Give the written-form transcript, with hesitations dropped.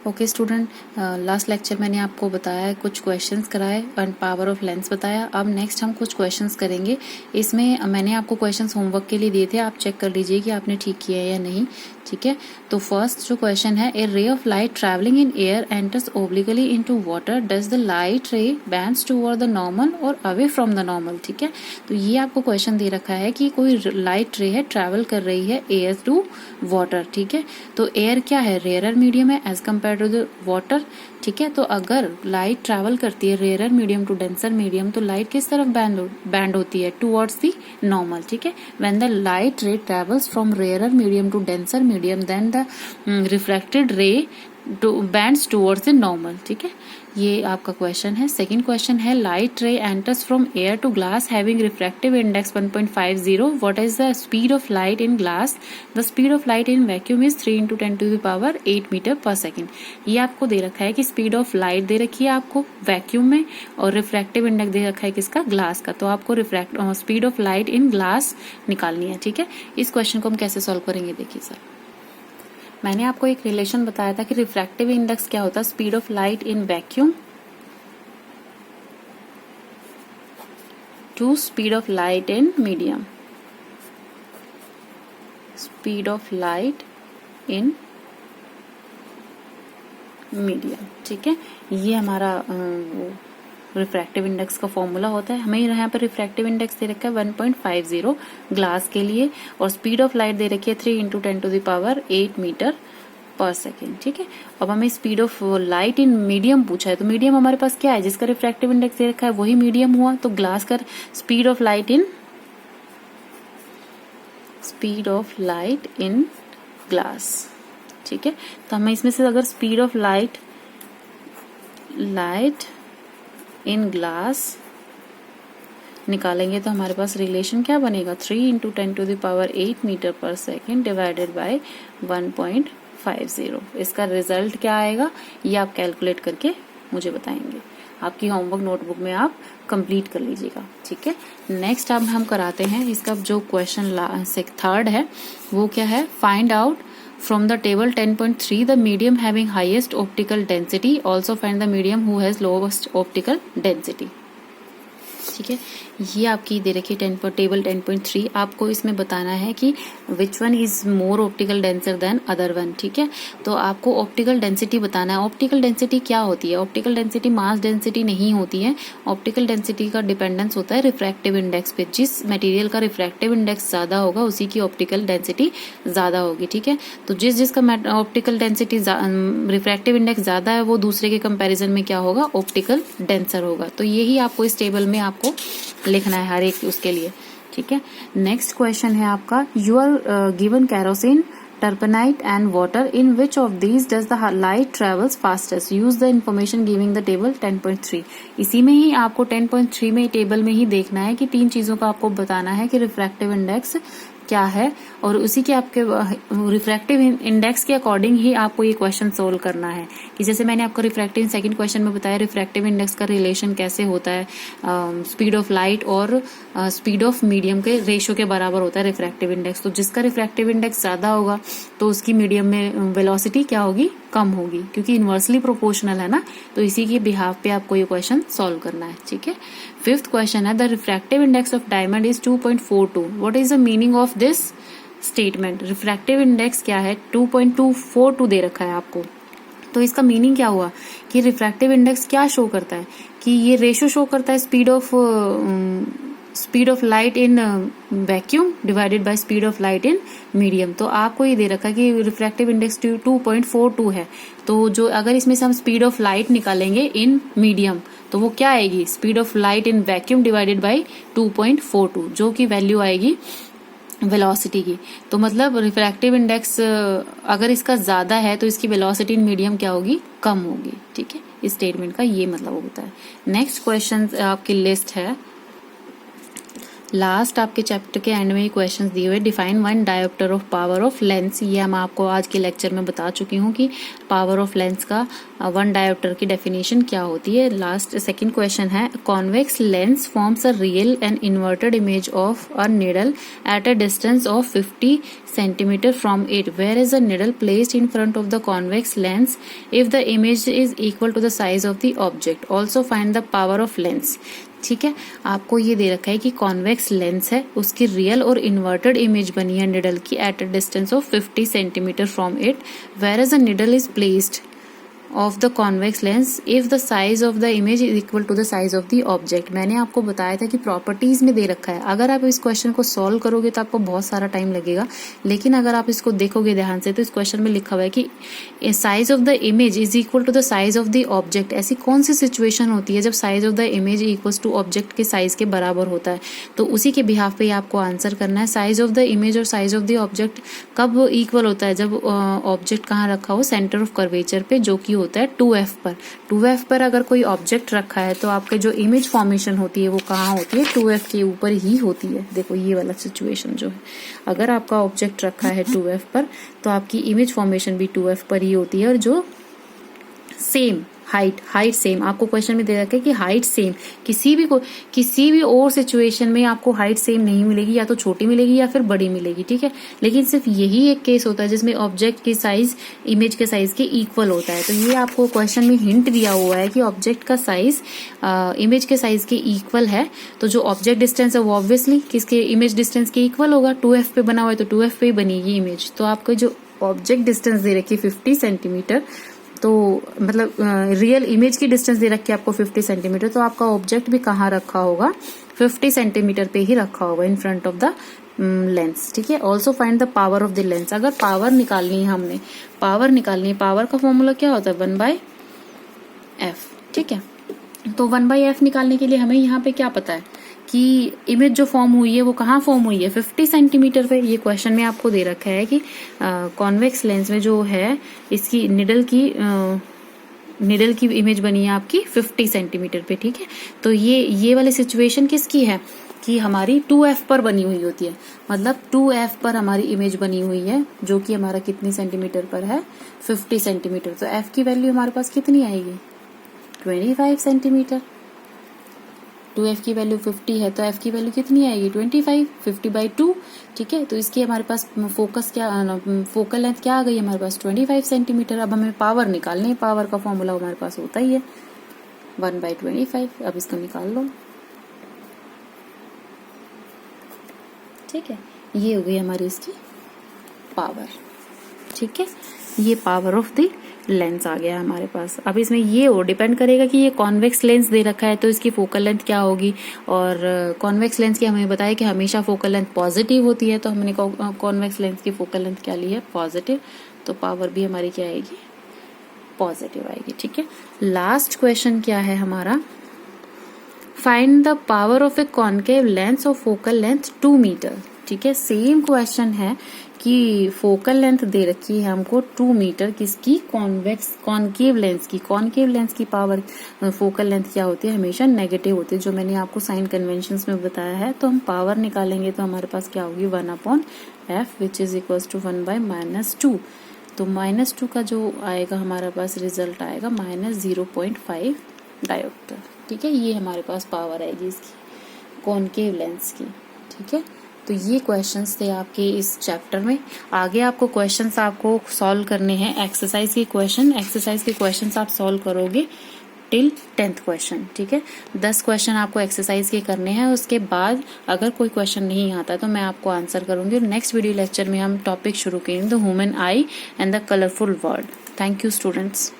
Okay student, last lecture मैंने आपको बताया, कुछ क्वेश्चंस कराए एंड पावर ऑफ लेंस बताया। अब नेक्स्ट हम कुछ क्वेश्चंस करेंगे। इसमें मैंने आपको क्वेश्चंस होमवर्क के लिए दिए थे, आप चेक कर लीजिए कि आपने ठीक किया है या नहीं। ठीक है, तो फर्स्ट जो क्वेश्चन है, a ray of light travelling in air enters obliquely into water, does the light ray bends toward the normal और अवे फ्रॉम द नॉर्मल। ठीक है, तो ये आपको क्वेश्चन दे रखा है कि कोई लाइट रे है, ट्रैवल कर रही है एयर टू वाटर। ठीक है, तो एयर क्या है, रेयरर मीडियम है as compare to the water. ठीक है, तो अगर लाइट ट्रैवल करती है rarer medium to denser medium, तो लाइट किस तरफ बैंड होती है, टुवर्ड्स द नॉर्मल। ठीक है, when the light ray travels from rarer medium to denser medium, then the reflected ray bends towards the normal. ठीक है, ये आपका क्वेश्चन है। सेकंड क्वेश्चन है, light ray enters from air to glass having refractive index 1.50, what is the speed of light in glass? The speed of light in vacuum is 3 × 10⁸ metre per second. ये आपको दे रखा है कि speed of light दे रखी है आपको vacuum में, और रिफ्रैक्टिव इंडेक्स दे रखा है किसका, ग्लास का। तो आपको speed of light in glass निकालनी है। ठीक है, इस क्वेश्चन को हम कैसे सॉल्व करेंगे, देखिए सर, मैंने आपको एक रिलेशन बताया था कि रिफ्रैक्टिव इंडेक्स क्या होता है, speed of light in vacuum to speed of light in medium, speed of light in medium. ठीक है, ये हमारा रिफ्रैक्टिव इंडेक्स का फॉर्मूला होता है। हमें यहाँ पर रिफ्रैक्टिव इंडेक्स दे रखा है 1.50 ग्लास के लिए, और स्पीड ऑफ लाइट दे रखी है 3 × 10⁸ मीटर पर सेकेंड। ठीक है, अब हमें speed of light in medium पूछा है, तो मीडियम हमारे पास क्या है, जिसका रिफ्रैक्टिव इंडेक्स दे रखा है वही मीडियम हुआ। तो ग्लास का speed of light in glass. ठीक है, तो हमें इसमें से अगर speed of light in glass निकालेंगे तो हमारे पास रिलेशन क्या बनेगा, 3 × 10⁸ metre per second divided by 1.50। इसका रिजल्ट क्या आएगा, ये आप कैलकुलेट करके मुझे बताएंगे। आपकी होमवर्क नोटबुक में आप कंप्लीट कर लीजिएगा। ठीक है, नेक्स्ट अब हम कराते हैं इसका जो क्वेश्चन थर्ड है, वो क्या है, find out from the table 10.3 the medium having highest optical density, also find the medium who has lowest optical density। ठीक है, ये आपकी दे रखी है टेबल 10.3। आपको इसमें बताना है कि which one is more optical denser then other one. ठीक है, तो आपको ऑप्टिकल डेंसिटी बताना है। ऑप्टिकल डेंसिटी क्या होती है, ऑप्टिकल डेंसिटी मास डेंसिटी नहीं होती है। ऑप्टिकल डेंसिटी का डिपेंडेंस होता है रिफ्रैक्टिव इंडेक्स पे। जिस मटेरियल का रिफ्रैक्टिव इंडेक्स ज्यादा होगा उसी की ऑप्टिकल डेंसिटी ज्यादा होगी। ठीक है, तो जिसका ऑप्टिकल डेंसिटी रिफ्रैक्टिव इंडेक्स ज्यादा है वो दूसरे के कंपैरिजन में क्या होगा, ऑप्टिकल डेंसर होगा। तो यही आपको इस टेबल में आपको लिखना है हर एक उसके लिए। ठीक है, नेक्स्ट क्वेश्चन है आपका, you are given kerosene, turpentine and water, in which of these does the light travels fastest, use the information giving the table 10.3। इसी में ही आपको 10.3 में टेबल में ही देखना है कि तीन चीजों का आपको बताना है कि रिफ्रैक्टिव इंडेक्स क्या है, और उसी के आपके रिफ्रैक्टिव इंडेक्स के अकॉर्डिंग ही आपको ये क्वेश्चन सोल्व करना है। कि जैसे मैंने आपको रिफ्रैक्टिव सेकंड क्वेश्चन में बताया रिफ्रैक्टिव इंडेक्स का रिलेशन कैसे होता है, स्पीड ऑफ लाइट और स्पीड ऑफ मीडियम के रेशियो के बराबर होता है रिफ्रैक्टिव इंडेक्स। तो जिसका रिफ्रैक्टिव इंडेक्स ज्यादा होगा तो उसकी मीडियम में वेलोसिटी क्या होगी, कम होगी, क्योंकि इनवर्सली प्रोपोर्शनल है ना। तो इसी के बिहाफ पे आपको ये क्वेश्चन सॉल्व करना है। ठीक है, फिफ्थ क्वेश्चन है, the refractive index of diamond is 2.42, what is the meaning of this statement. Refractive index क्या है, 2.242 दे रखा है आपको। तो इसका मीनिंग क्या हुआ कि रिफ्रैक्टिव इंडेक्स क्या शो करता है, कि ये रेशियो शो करता है speed of light in vacuum divided by speed of light in medium. तो आपको ये दे रखा है कि रिफ्रैक्टिव इंडेक्स 2.42 है। तो जो अगर इसमें से हम स्पीड ऑफ लाइट निकालेंगे इन मीडियम तो वो क्या आएगी, speed of light in vacuum divided by 2.42, जो की वैल्यू आएगी वेलोसिटी की। तो मतलब रिफ्रैक्टिव इंडेक्स अगर इसका ज्यादा है तो इसकी वेलोसिटी इन मीडियम क्या होगी, कम होगी। ठीक है, इस स्टेटमेंट का ये मतलब होता है। नेक्स्ट क्वेश्चन आपकी लिस्ट है, लास्ट आपके चैप्टर के एंड में क्वेश्चन दिए हुए, define one dioptre of power of lens. ये हम आपको आज के लेक्चर में बता चुकी हूँ कि पावर ऑफ लेंस का वन डायोप्टर की डेफिनेशन क्या होती है। लास्ट सेकंड क्वेश्चन है, convex lens forms a real and inverted image of a needle eight a distance of 50 centimeter from it, where is a needle placed in front of the convex lens if the image is equal to the size of the object. Also find the power of lens. ठीक है, आपको ये दे रखा है कि convex lens है, उसकी real और इन्वर्टेड इमेज बनी है निडल की at a distance of 50 centimetre from it, whereas a needle is placed of the convex lens if the size of the image is equal to the size of the object. मैंने आपको बताया था कि properties में दे रखा है, अगर आप इस क्वेश्चन को सॉल्व करोगे तो आपको बहुत सारा टाइम लगेगा, लेकिन अगर आप इसको देखोगे ध्यान से तो इस क्वेश्चन में लिखा हुआ है कि size of the image is equal to the size of the object. ऐसी कौन सी सिचुएशन होती है जब size of the image equals to object के साइज के बराबर होता है, तो उसी के बिहाफ पे आपको आंसर करना है। साइज ऑफ द इमेज और साइज ऑफ द ऑब्जेक्ट कब इक्वल होता है, जब ऑब्जेक्ट कहाँ रखा हो, सेंटर ऑफ कर्वेचर पे, जो कि होता है 2f पर। 2f पर अगर कोई ऑब्जेक्ट रखा है तो आपके जो इमेज फॉर्मेशन होती है वो कहाँ होती है, 2f के ऊपर ही होती है। देखो ये वाला सिचुएशन जो है, अगर आपका ऑब्जेक्ट रखा है 2f पर तो आपकी इमेज फॉर्मेशन भी 2f पर ही होती है, और जो सेम हाइट सेम, आपको क्वेश्चन में दे रखा है कि हाइट सेम, किसी भी और सिचुएशन में आपको हाइट सेम नहीं मिलेगी, या तो छोटी मिलेगी या फिर बड़ी मिलेगी, ठीक है। लेकिन सिर्फ यही एक केस होता है जिसमें ऑब्जेक्ट की साइज इमेज के साइज के इक्वल होता है। तो ये आपको क्वेश्चन में हिंट दिया हुआ है कि ऑब्जेक्ट का साइज इमेज के साइज के इक्वल है, तो जो ऑब्जेक्ट डिस्टेंस है वो ऑब्वियसली किसके, इमेज डिस्टेंस के इक्वल होगा। 2f पे बना हुआ है तो 2f पे ही बनेगी इमेज। तो आपको जो ऑब्जेक्ट डिस्टेंस दे रखी है 50 सेंटीमीटर, तो मतलब रियल इमेज की डिस्टेंस दे रखी है आपको 50 सेंटीमीटर, तो आपका ऑब्जेक्ट भी कहाँ रखा होगा, 50 सेंटीमीटर पे ही रखा होगा in front of the lens, ठीक है। Also find the power of the lens. अगर पावर निकालनी है हमने, पावर का फॉर्मूला क्या होता है, 1/f, ठीक है। तो 1/f निकालने के लिए हमें यहाँ पे क्या पता है कि इमेज जो फॉर्म हुई है वो कहाँ फॉर्म हुई है, 50 सेंटीमीटर पे। ये क्वेश्चन में आपको दे रखा है कि कॉन्वेक्स लेंस में जो है इसकी निडल की इमेज बनी है आपकी 50 सेंटीमीटर पे, ठीक है। तो ये वाली सिचुएशन किसकी है कि हमारी 2f पर बनी हुई होती है, मतलब 2f पर हमारी इमेज बनी हुई है, जो कि हमारा कितनी सेंटीमीटर पर है, 50 सेंटीमीटर। तो f की वैल्यू हमारे पास कितनी आएगी, 25 सेंटीमीटर। 2f की वैल्यू 50 है तो f की वैल्यू कितनी आएगी, 25, 50/2, ठीक है। तो इसकी हमारे पास फोकल लेंथ क्या आ गई हमारे पास, 25 सेंटीमीटर। अब हमें पावर निकालनी है, पावर का फॉर्मूला हमारे पास होता ही है 1/25। अब इसको निकाल लो, ठीक है। ये हो गई हमारी इसकी पावर, ठीक है। ये पावर ऑफ द लेंस आ गया हमारे पास। अब इसमें ये और डिपेंड करेगा कि ये कॉन्वेक्स लेंस दे रखा है तो इसकी फोकल लेंथ क्या होगी, और कॉन्वेक्स लेंस की हमें बताया कि हमेशा फोकल लेंथ पॉजिटिव होती है, तो हमने कॉन्वेक्स लेंस की फोकल लेंथ क्या ली है, पॉजिटिव। तो पावर भी हमारी क्या आएगी, पॉजिटिव आएगी, ठीक है। लास्ट क्वेश्चन क्या है हमारा, find the power of a concave lens of focal length 2 metre, ठीक है। सेम क्वेश्चन है कि फोकल लेंथ दे रखी है हमको 2 मीटर, किसकी, कॉनकेव लेंस की पावर फोकल लेंथ क्या होती है, हमेशा नेगेटिव होती है, जो मैंने आपको साइन कन्वेंशंस में बताया है। तो हम पावर निकालेंगे तो हमारे पास क्या होगी, 1/f which is equal to 1/-2। तो -2 का जो आएगा हमारे पास रिजल्ट आएगा -0.5 डायोप्टर, ठीक है। ये हमारे पास पावर आएगी इसकी कॉनकेव लेंस की, ठीक है। तो ये क्वेश्चंस थे आपके इस चैप्टर में। आगे आपको क्वेश्चंस आपको सॉल्व करने हैं, एक्सरसाइज के क्वेश्चंस आप सॉल्व करोगे टिल 10th क्वेश्चन, ठीक है। 10 क्वेश्चन आपको एक्सरसाइज के करने हैं। उसके बाद अगर कोई क्वेश्चन नहीं आता तो मैं आपको आंसर करूंगी, और नेक्स्ट वीडियो लेक्चर में हम टॉपिक शुरू करेंगे the human I and the colourful world. Thank you students.